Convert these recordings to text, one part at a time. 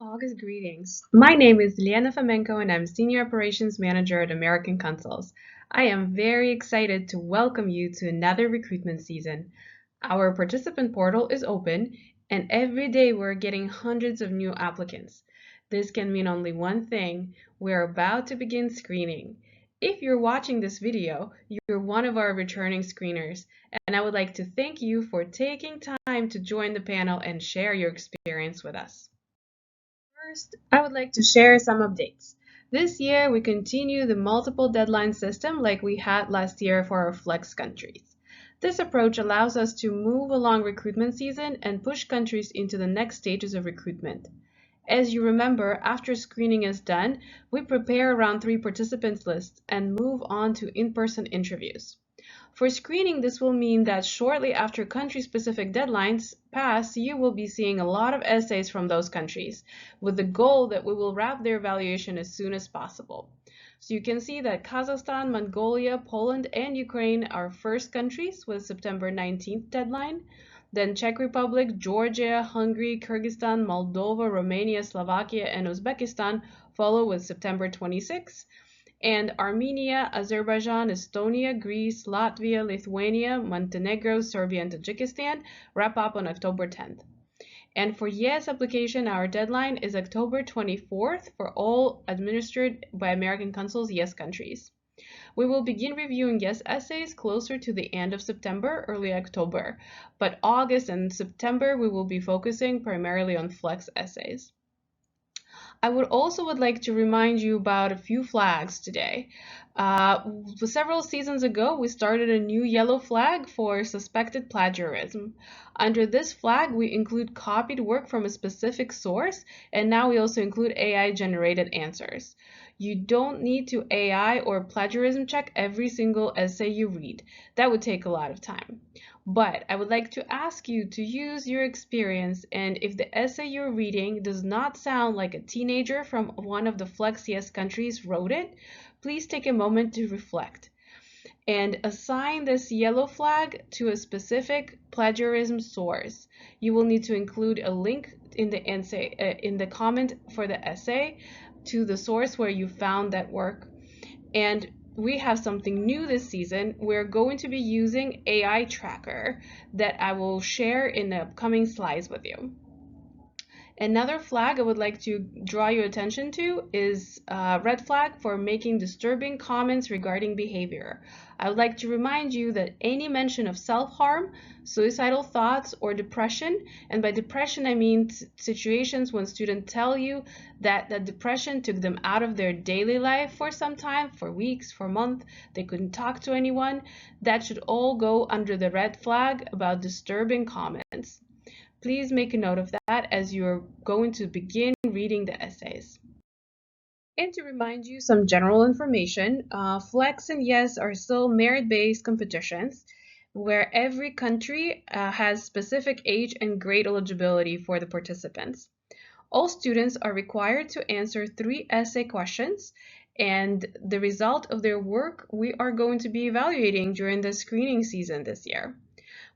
August greetings. My name is Liana Fomenko and I'm Senior Operations Manager at American Consuls. I am very excited to welcome you to another recruitment season. Our participant portal is open and every day we're getting hundreds of new applicants. This can mean only one thing: we're about to begin screening. If you're watching this video, you're one of our returning screeners, and I would like to thank you for taking time to join the panel and share your experience with us. First, I would like to share some updates. This year, we continue the multiple deadline system like we had last year for our flex countries. This approach allows us to move along recruitment season and push countries into the next stages of recruitment. As you remember, after screening is done, we prepare around 3 participants lists and move on to in-person interviews. For screening, this will mean that shortly after country-specific deadlines pass, you will be seeing a lot of essays from those countries, with the goal that we will wrap their evaluation as soon as possible. So you can see that Kazakhstan, Mongolia, Poland, and Ukraine are first countries with September 19th deadline. Then Czech Republic, Georgia, Hungary, Kyrgyzstan, Moldova, Romania, Slovakia, and Uzbekistan follow with September 26th. And Armenia, Azerbaijan, Estonia, Greece, Latvia, Lithuania, Montenegro, Serbia, and Tajikistan wrap up on October 10th. And for YES application, our deadline is October 24th for all administered by American Consuls YES countries. We will begin reviewing YES essays closer to the end of September, early October, but August and September we will be focusing primarily on flex essays. I would like to remind you about a few flags today. Several seasons ago, we started a new yellow flag for suspected plagiarism. Under this flag, we include copied work from a specific source, and now we also include AI-generated answers. You don't need to AI or plagiarism check every single essay you read. That would take a lot of time. But I would like to ask you to use your experience, and if the essay you're reading does not sound like a teenager from one of the Flex YES countries wrote it, please take a moment to reflect and assign this yellow flag to a specific plagiarism source. You will need to include a link in the essay, in the comment for the essay to the source where you found that work. And we have something new this season. We're going to be using AI Tracker that I will share in the upcoming slides with you. Another flag I would like to draw your attention to is a red flag for making disturbing comments regarding behavior. I would like to remind you that any mention of self-harm, suicidal thoughts, or depression, and by depression I mean situations when students tell you that the depression took them out of their daily life for some time, for weeks, for months, they couldn't talk to anyone, that should all go under the red flag about disturbing comments. Please make a note of that as you're going to begin reading the essays. And to remind you some general information, Flex and YES are still merit-based competitions where every country has specific age and grade eligibility for the participants. All students are required to answer 3 essay questions, and the result of their work we are going to be evaluating during the screening season this year.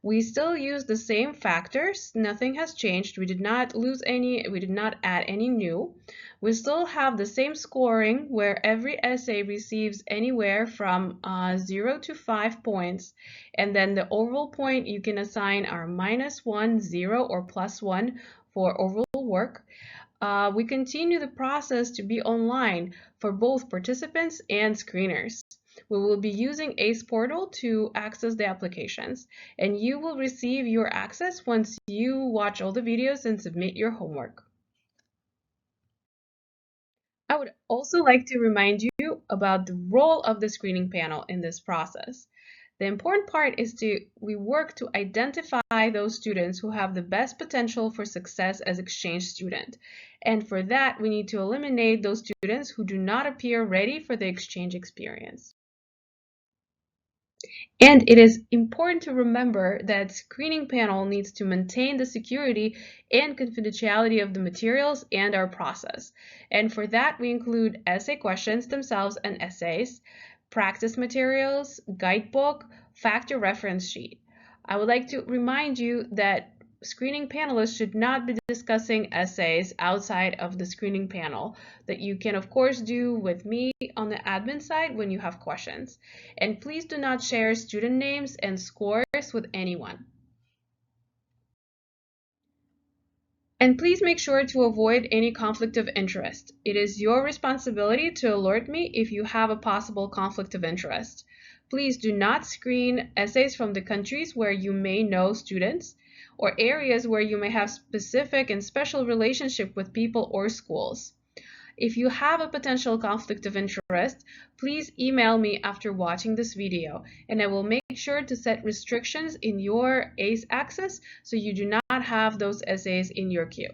We still use the same factors. Nothing has changed. We did not lose any, we did not add any new. We still have the same scoring where every essay receives anywhere from 0 to 5 points. And then the overall point you can assign are -1, 0, or +1 for overall work. We continue the process to be online for both participants and screeners. We will be using ACE Portal to access the applications, and you will receive your access once you watch all the videos and submit your homework. I would also like to remind you about the role of the screening panel in this process. The important part is we work to identify those students who have the best potential for success as exchange student. And for that, we need to eliminate those students who do not appear ready for the exchange experience. And it is important to remember that screening panel needs to maintain the security and confidentiality of the materials and our process. And for that, we include essay questions themselves and essays, practice materials, guidebook, factor reference sheet. I would like to remind you that screening panelists should not be discussing essays outside of the screening panel that you can, of course, do with me on the admin side when you have questions. And please do not share student names and scores with anyone. And please make sure to avoid any conflict of interest. It is your responsibility to alert me if you have a possible conflict of interest. Please do not screen essays from the countries where you may know students or areas where you may have specific and special relationship with people or schools. If you have a potential conflict of interest, please email me after watching this video, and I will make sure to set restrictions in your ACE access so you do not have those essays in your queue.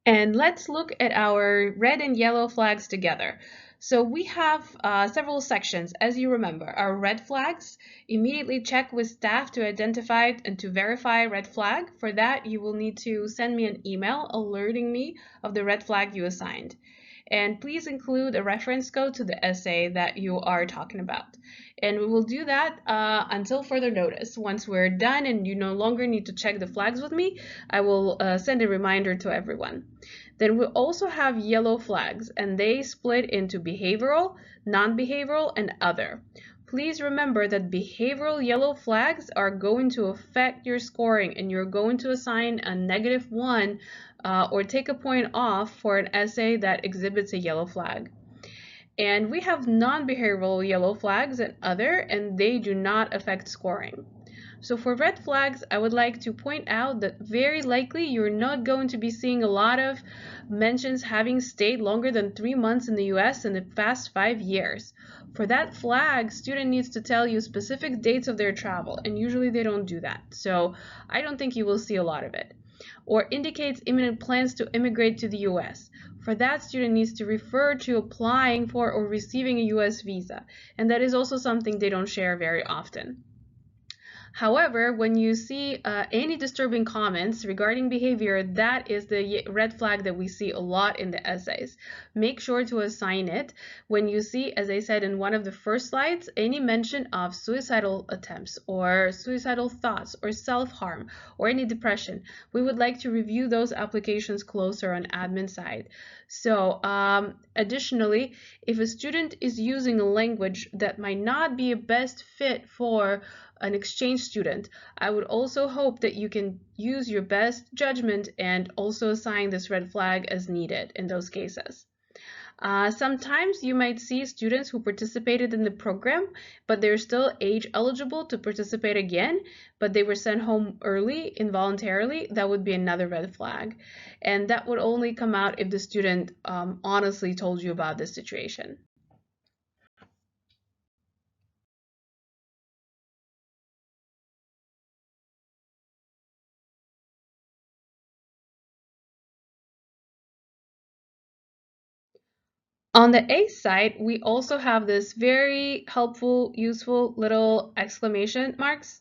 And let's look at our red and yellow flags together. So we have several sections. As you remember, our red flags, immediately check with staff to identify and to verify red flag. For that, you will need to send me an email alerting me of the red flag you assigned. And please include a reference code to the essay that you are talking about. And we will do that until further notice. Once we're done and you no longer need to check the flags with me, I will send a reminder to everyone. Then we also have yellow flags, and they split into behavioral, non-behavioral, and other. Please remember that behavioral yellow flags are going to affect your scoring, and you're going to assign a -1 or take a point off for an essay that exhibits a yellow flag. And we have non-behavioral yellow flags and other, and they do not affect scoring. So for red flags, I would like to point out that very likely you're not going to be seeing a lot of mentions having stayed longer than 3 months in the US in the past 5 years. For that flag, student needs to tell you specific dates of their travel, and usually they don't do that. So I don't think you will see a lot of it. Or indicates imminent plans to immigrate to the US. For that, student needs to refer to applying for or receiving a US visa, and that is also something they don't share very often. However, when you see any disturbing comments regarding behavior, that is the red flag that we see a lot in the essays. Make sure to assign it. When you see, as I said in one of the first slides, any mention of suicidal attempts or suicidal thoughts or self-harm or any depression, we would like to review those applications closer on admin side. So additionally, if a student is using a language that might not be a best fit for an exchange student, I would also hope that you can use your best judgment and also assign this red flag as needed in those cases. Sometimes you might see students who participated in the program, but they're still age eligible to participate again, but they were sent home early involuntarily. That would be another red flag. And that would only come out if the student honestly told you about this situation. On the ACE side, we also have this very helpful, useful little exclamation marks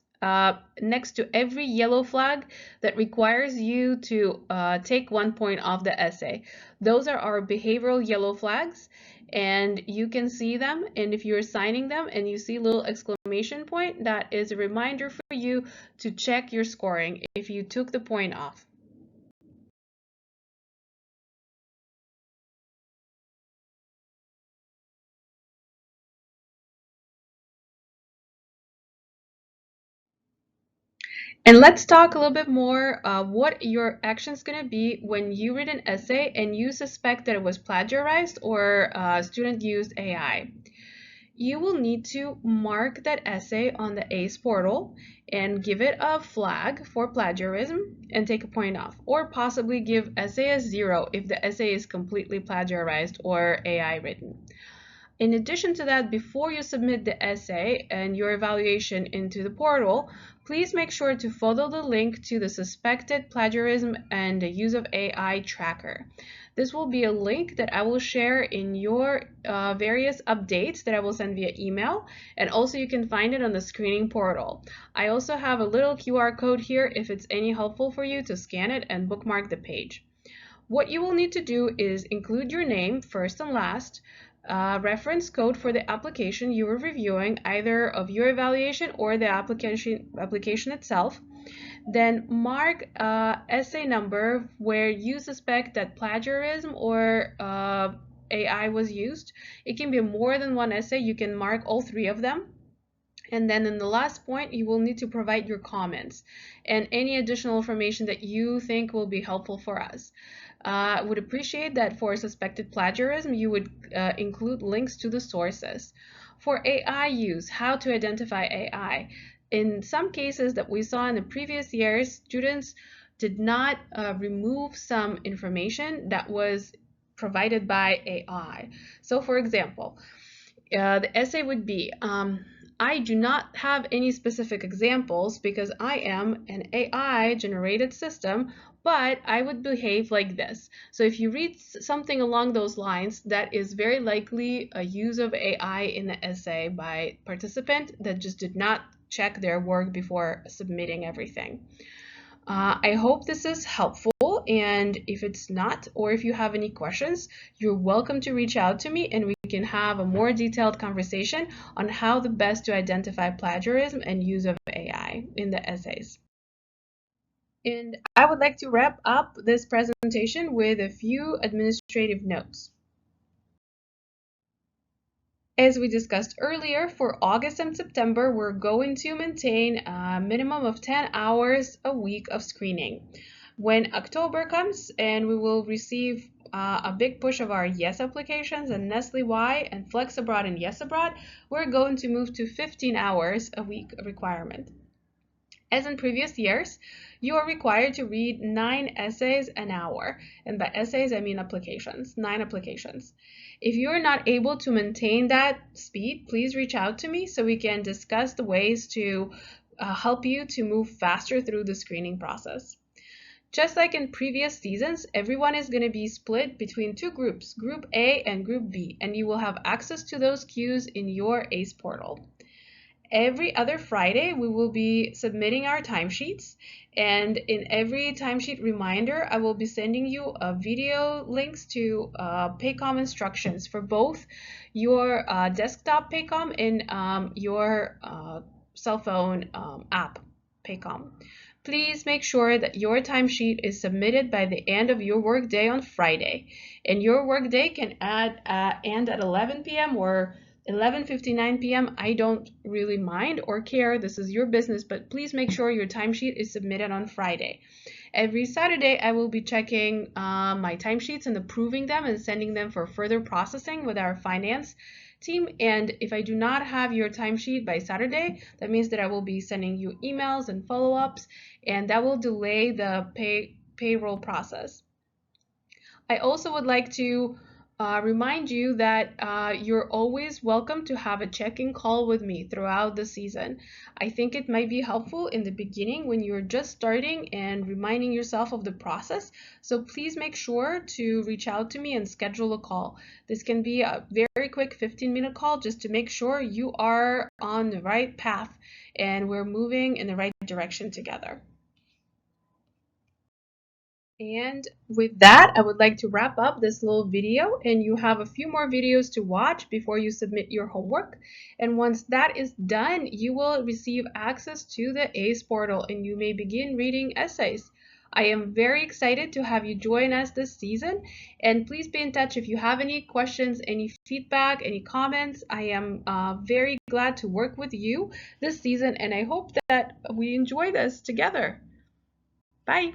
next to every yellow flag that requires you to take 1 point off the essay. Those are our behavioral yellow flags, and you can see them. And if you're assigning them and you see a little exclamation point, that is a reminder for you to check your scoring if you took the point off. And let's talk a little bit more what your action's going to be when you read an essay and you suspect that it was plagiarized or a student used AI. You will need to mark that essay on the ACE portal and give it a flag for plagiarism and take a point off, or possibly give essay a 0 if the essay is completely plagiarized or AI written. In addition to that, before you submit the essay and your evaluation into the portal, please make sure to follow the link to the suspected plagiarism and the use of AI tracker. This will be a link that I will share in your various updates that I will send via email, and also you can find it on the screening portal. I also have a little QR code here if it's any helpful for you to scan it and bookmark the page. What you will need to do is include your name first and last, reference code for the application you were reviewing, either of your evaluation or the application itself. Then mark essay number where you suspect that plagiarism or AI was used. It can be more than one essay. You can mark all three of them. And then in the last point, you will need to provide your comments and any additional information that you think will be helpful for us. I would appreciate that for suspected plagiarism, you would include links to the sources. For AI use, how to identify AI. In some cases that we saw in the previous years, students did not remove some information that was provided by AI. So for example, the essay would be, I do not have any specific examples because I am an AI generated system, but I would behave like this. So if you read something along those lines, that is very likely a use of AI in the essay by participant that just did not check their work before submitting everything. I hope this is helpful, and if it's not, or if you have any questions, you're welcome to reach out to me and we can have a more detailed conversation on how the best to identify plagiarism and use of AI in the essays. And I would like to wrap up this presentation with a few administrative notes. As we discussed earlier, for August and September, we're going to maintain a minimum of 10 hours a week of screening. When October comes and we will receive a big push of our YES applications and Nestle Y and Flex Abroad and Yes Abroad, we're going to move to 15 hours a week requirement. As in previous years, you are required to read 9 essays an hour. And by essays, I mean applications, 9 applications. If you are not able to maintain that speed, please reach out to me so we can discuss the ways to help you to move faster through the screening process. Just like in previous seasons, everyone is going to be split between 2 groups, Group A and Group B, and you will have access to those queues in your ACE portal. Every other Friday, we will be submitting our timesheets, and in every timesheet reminder, I will be sending you video links to Paycom instructions for both your desktop Paycom and your cell phone app Paycom. Please make sure that your timesheet is submitted by the end of your workday on Friday, and your workday can end at 11 p.m. or 11:59 p.m. I don't really mind or care. This is your business, but please make sure your timesheet is submitted on Friday. Every Saturday, I will be checking my timesheets and approving them and sending them for further processing with our finance team. And if I do not have your timesheet by Saturday, that means that I will be sending you emails and follow-ups, and that will delay the payroll process. I also would like to remind you that you're always welcome to have a check-in call with me throughout the season. I think it might be helpful in the beginning when you're just starting and reminding yourself of the process. So please make sure to reach out to me and schedule a call. This can be a very quick 15-minute call just to make sure you are on the right path and we're moving in the right direction together. And with that, I would like to wrap up this little video, and you have a few more videos to watch before you submit your homework. And once that is done, you will receive access to the ACE portal and you may begin reading essays. I am very excited to have you join us this season, and please be in touch if you have any questions, any feedback, any comments. I am very glad to work with you this season, and I hope that we enjoy this together. Bye.